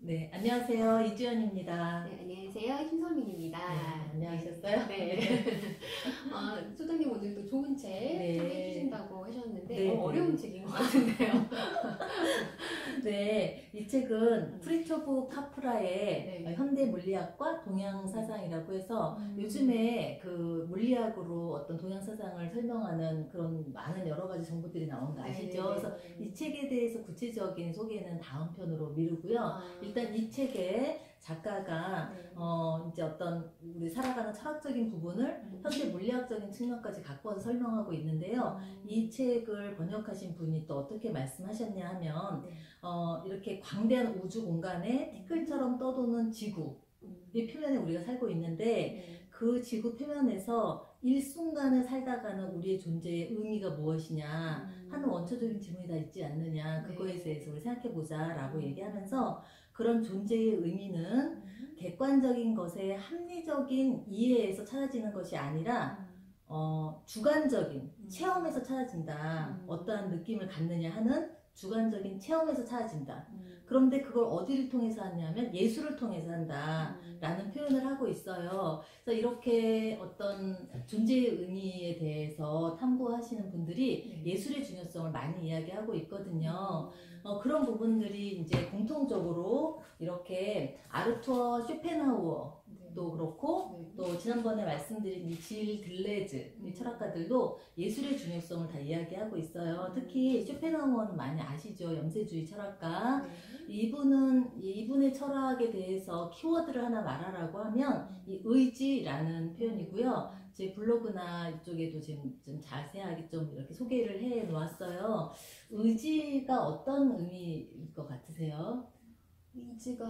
네, 안녕하세요. 이주연입니다. 네, 안녕하세요. 김선민입니다. 네, 안녕하셨어요? 네. 소장님 오늘도 좋은 책 네. 소개해 주신다고 하셨는데 네, 어려운 책인 것 같은데요. 네, 이 책은 프리토프 카프라의 네. 현대 물리학과 동양 사상이라고 해서 요즘에 그 물리학으로 어떤 동양 사상을 설명하는 그런 많은 여러 가지 정보들이 나오는 거 아시죠? 그래서 이 책에 대해서 구체적인 소개는 다음 편으로 미루고요. 일단 이 책에 작가가 이제 어떤 우리 살아가는 철학적인 부분을 현대 물리학적인 측면까지 갖고 와서 설명하고 있는데요. 이 책을 번역하신 분이 또 어떻게 말씀하셨냐 하면 이렇게 광대한 우주 공간에 티끌처럼 떠도는 지구 이 표면에 우리가 살고 있는데 그 지구 표면에서 일순간을 살다가는 우리의 존재의 의미가 무엇이냐 하는 원초적인 질문이 다 있지 않느냐, 그거에 대해서 우리 생각해보자 라고 얘기하면서 그런 존재의 의미는 객관적인 것의 합리적인 이해에서 찾아지는 것이 아니라 주관적인 체험에서 찾아진다. 어떠한 느낌을 갖느냐 하는 주관적인 체험에서 찾아진다. 그런데 그걸 어디를 통해서 하냐면 예술을 통해서 한다 라는 표현을 하고 있어요. 그래서 이렇게 어떤 존재의 의미에 대해서 탐구하시는 분들이 예술의 중요성을 많이 이야기하고 있거든요. 그런 부분들이 이제 공통적으로 이렇게 아르투어 쇼펜하우어도 그렇고 또 지난번에 말씀드린 이 질 들레즈 이 철학가들도 예술의 중요성을 다 이야기하고 있어요. 특히 쇼펜하우어는 많이 아시죠? 염세주의 철학가. 이분의 철학에 대해서 키워드를 하나 말하라고 하면 이 의지라는 표현이고요. 제 블로그나 이쪽에도 지금 좀 자세하게 좀 이렇게 소개를 해 놓았어요. 의지가 어떤 의미일 것 같으세요? 의지가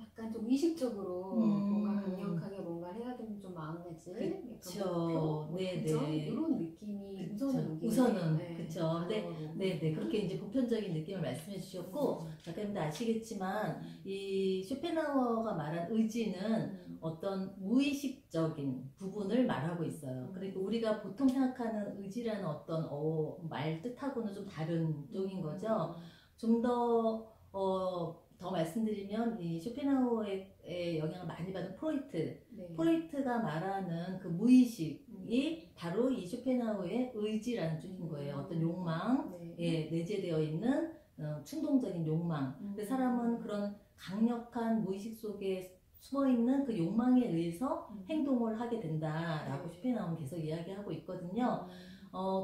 약간 좀 의식적으로 뭔가 강력하게 뭔가를 해야 되면 좀 마음가짐, 그쵸. 네네. 이런 느낌이 우선은 그쵸. 네네. 그렇게 이제 보편적인 느낌을 말씀해 주셨고, 작가님도 아시겠지만 이 쇼펜하우어가 말한 의지는 어떤 무의식적인 부분을 말하고 있어요. 그리고 우리가 보통 생각하는 의지라는 어떤 말 뜻하고는 좀 다른 쪽인 거죠. 좀 더 말씀드리면 이 쇼펜하우어의 영향을 많이 받은 프로이트가 말하는 그 무의식이 바로 이 쇼펜하우어의 의지라는 뜻인 거예요. 어떤 욕망에 내재되어 있는 충동적인 욕망. 근데 사람은 그런 강력한 무의식 속에 숨어있는 그 욕망에 의해서 행동을 하게 된다라고 쇼펜하우어는 계속 이야기하고 있거든요.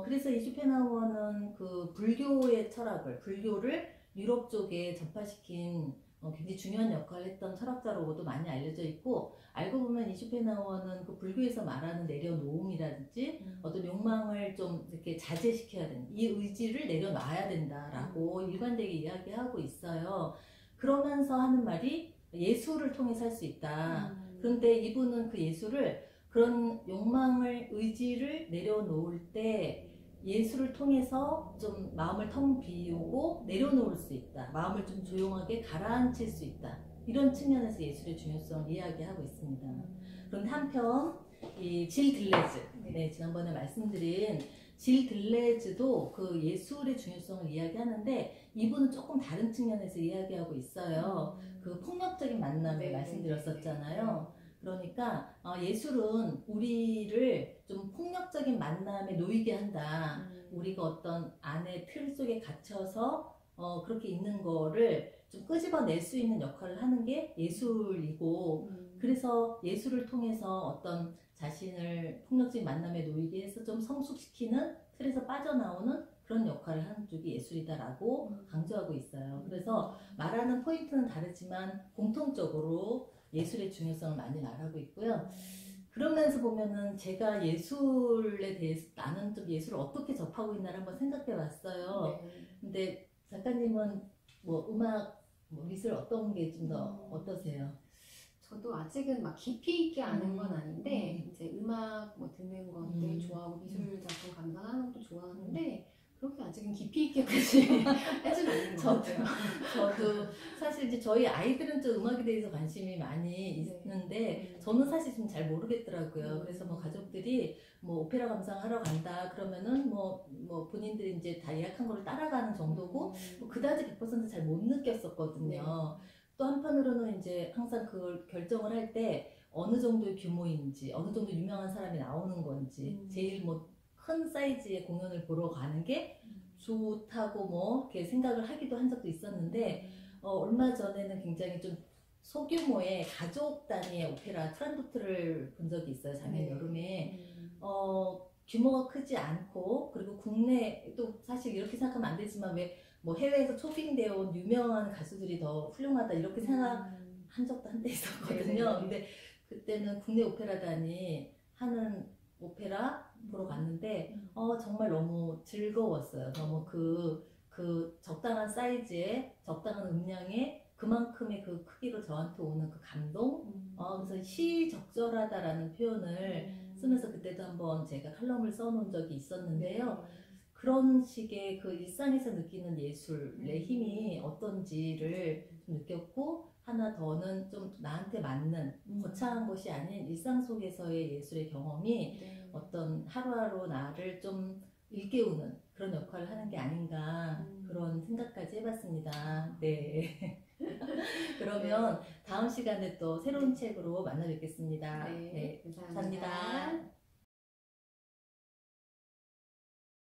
그래서 이 쇼펜하우어는 그 불교의 철학을, 불교를 유럽 쪽에 전파시킨 굉장히 중요한 역할을 했던 철학자로도 많이 알려져 있고, 알고 보면 이 쇼펜하우어는 그 불교에서 말하는 내려놓음이라든지 어떤 욕망을 좀 이렇게 자제시켜야 되는, 이 의지를 내려놔야 된다라고 일관되게 이야기하고 있어요. 그러면서 하는 말이 예술을 통해서 할 수 있다. 그런데 이분은 그 예술을, 그런 욕망을, 의지를 내려놓을 때 예술을 통해서 좀 마음을 텅 비우고 내려놓을 수 있다. 마음을 좀 조용하게 가라앉힐 수 있다. 이런 측면에서 예술의 중요성을 이야기하고 있습니다. 그런데 한편 이 질 들레즈, 지난번에 말씀드린 질 들레즈도 그 예술의 중요성을 이야기하는데 이분은 조금 다른 측면에서 이야기하고 있어요. 그 폭력적인 만남을 말씀드렸었잖아요. 그러니까 예술은 우리를 좀 폭력적인 만남에 놓이게 한다. 우리가 어떤 안의 틀 속에 갇혀서 그렇게 있는 거를 좀 끄집어낼 수 있는 역할을 하는 게 예술이고, 그래서 예술을 통해서 어떤 자신을 폭력적인 만남에 놓이게 해서 좀 성숙시키는, 틀에서 빠져나오는 그런 역할을 하는 쪽이 예술이다라고 강조하고 있어요. 그래서 말하는 포인트는 다르지만 공통적으로 예술의 중요성을 많이 말하고 있고요. 그러면서 보면은 제가 예술에 대해서 나는 좀 예술을 어떻게 접하고 있나를 한번 생각해 봤어요. 근데 작가님은 뭐 음악, 뭐 미술 어떤 게 좀 더 어떠세요? 저도 아직은 막 깊이 있게 아는 건 아닌데 이제 음악 뭐 듣는 것들 좋아하고 미술 작품 감상하는 것도 좋아하는데 그렇게 아직은 깊이 있게까지 하진 않는 것 같아요. 저도 사실 이제 저희 아이들은 좀 음악에 대해서 관심이 많이 있는데 저는 사실 좀 잘 모르겠더라고요. 그래서 뭐 가족들이 뭐 오페라 감상하러 간다 그러면은 뭐 본인들이 이제 다 예약한 거를 따라가는 정도고 뭐 그다지 100%잘 못 느꼈었거든요. 또 한편으로는 이제 항상 그걸 결정을 할 때 어느 정도의 규모인지, 어느 정도 유명한 사람이 나오는 건지, 제일 뭐 큰 사이즈의 공연을 보러 가는 게 좋다고 뭐 이렇게 생각을 하기도 한 적도 있었는데, 얼마 전에는 굉장히 좀 소규모의 가족 단위의 오페라 트란도트를 본 적이 있어요. 작년 네. 여름에. 규모가 크지 않고, 그리고 국내 또 사실 이렇게 생각하면 안 되지만 왜 뭐 해외에서 초빙되어 온 유명한 가수들이 더 훌륭하다 이렇게 생각한 적도 한때 있었거든요. 네네. 근데 그때는 국내 오페라단이 하는 오페라 보러 갔는데 정말 너무 즐거웠어요. 너무 그 적당한 사이즈에 적당한 음량에 그만큼의 그 크기로 저한테 오는 그 감동. 그래서 시적절하다라는 표현을 쓰면서 그때도 한번 제가 칼럼을 써놓은 적이 있었는데요. 그런 식의 그 일상에서 느끼는 예술의 힘이 어떤지를 좀 느꼈고, 하나 더는 좀 나한테 맞는 거창한 것이 아닌 일상 속에서의 예술의 경험이 네. 어떤 하루하루 나를 좀 일깨우는 그런 역할을 하는 게 아닌가, 그런 생각까지 해봤습니다. 네. 그러면 다음 시간에 또 새로운 책으로 만나 뵙겠습니다. 네, 네, 감사합니다. 감사합니다.